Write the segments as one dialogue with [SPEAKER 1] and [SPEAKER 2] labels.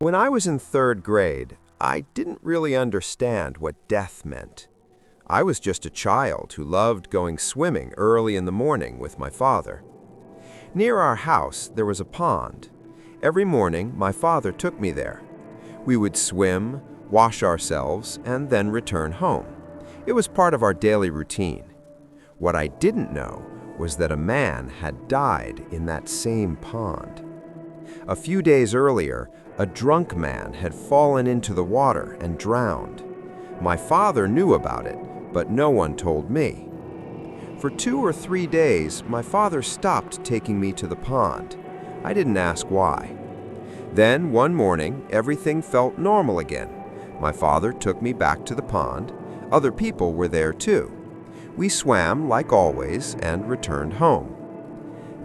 [SPEAKER 1] When I was in third grade, I didn't really understand what death meant. I was just a child who loved going swimming early in the morning with my father. Near our house, there was a pond. Every morning, my father took me there. We would swim, wash ourselves, and then return home. It was part of our daily routine. What I didn't know was that a man had died in that same pond. A few days earlier, a drunk man had fallen into the water and drowned. My father knew about it, but no one told me. For 2 or 3 days, my father stopped taking me to the pond. I didn't ask why. Then, one morning, everything felt normal again. My father took me back to the pond. Other people were there too. We swam like always and returned home.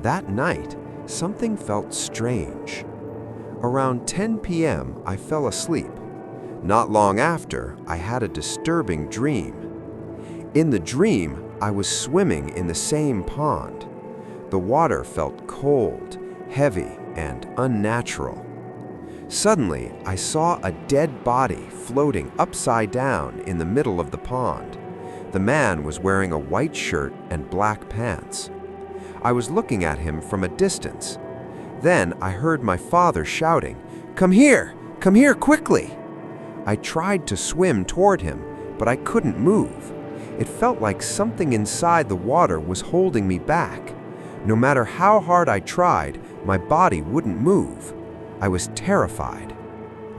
[SPEAKER 1] That night, something felt strange. Around 10 p.m., I fell asleep. Not long after, I had a disturbing dream. In the dream, I was swimming in the same pond. The water felt cold, heavy, and unnatural. Suddenly, I saw a dead body floating upside down in the middle of the pond. The man was wearing a white shirt and black pants. I was looking at him from a distance. Then I heard my father shouting, "Come here! Come here quickly!" I tried to swim toward him, but I couldn't move. It felt like something inside the water was holding me back. No matter how hard I tried, my body wouldn't move. I was terrified.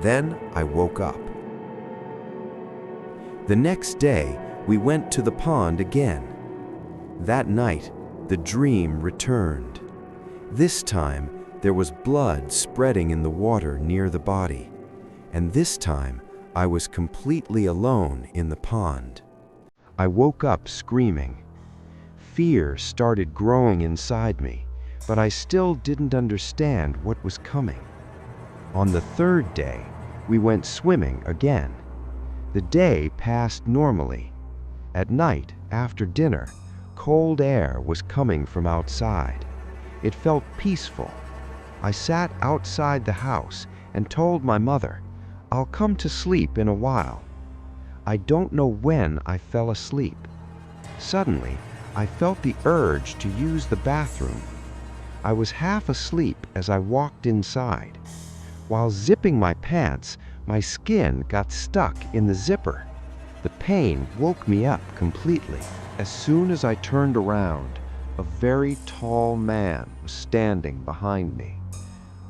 [SPEAKER 1] Then I woke up. The next day, we went to the pond again. That night, the dream returned. This time, there was blood spreading in the water near the body. And this time, I was completely alone in the pond. I woke up screaming. Fear started growing inside me, but I still didn't understand what was coming. On the third day, we went swimming again. The day passed normally. At night, after dinner, cold air was coming from outside. It felt peaceful. I sat outside the house and told my mother, "I'll come to sleep in a while." I don't know when I fell asleep. Suddenly, I felt the urge to use the bathroom. I was half asleep as I walked inside. While zipping my pants, my skin got stuck in the zipper. The pain woke me up completely. As soon as I turned around, a very tall man was standing behind me.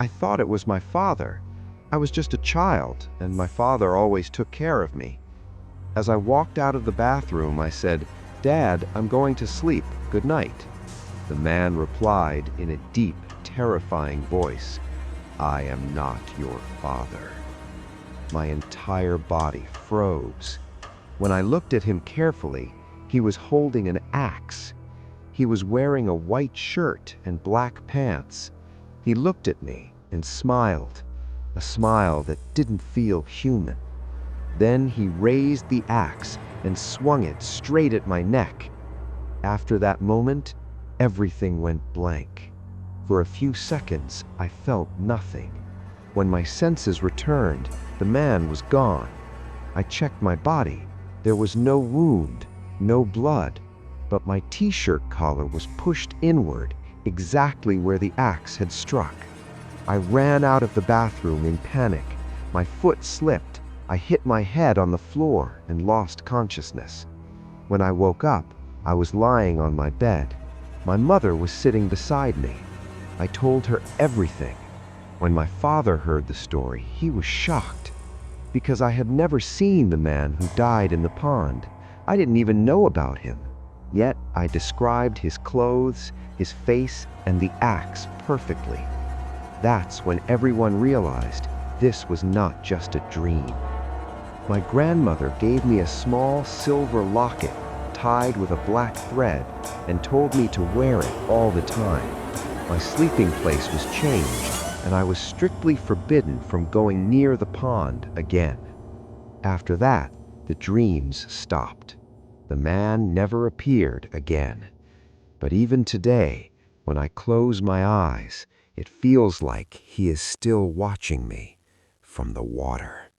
[SPEAKER 1] I thought it was my father. I was just a child, and my father always took care of me. As I walked out of the bathroom, I said, "Dad, I'm going to sleep. Good night." The man replied in a deep, terrifying voice, "I am not your father." My entire body froze. When I looked at him carefully, he was holding an axe. He was wearing a white shirt and black pants. He looked at me and smiled, a smile that didn't feel human. Then he raised the axe and swung it straight at my neck. After that moment, everything went blank. For a few seconds, I felt nothing. When my senses returned, the man was gone. I checked my body. There was no wound, no blood, but my t-shirt collar was pushed inward, exactly where the axe had struck. I ran out of the bathroom in panic. My foot slipped. I hit my head on the floor and lost consciousness. When I woke up, I was lying on my bed. My mother was sitting beside me. I told her everything. When my father heard the story, he was shocked. Because I had never seen the man who died in the pond. I didn't even know about him. Yet I described his clothes, his face, and the axe perfectly. That's when everyone realized this was not just a dream. My grandmother gave me a small silver locket tied with a black thread and told me to wear it all the time. My sleeping place was changed, and I was strictly forbidden from going near the pond again. After that, the dreams stopped. The man never appeared again. But even today, when I close my eyes, it feels like he is still watching me from the water.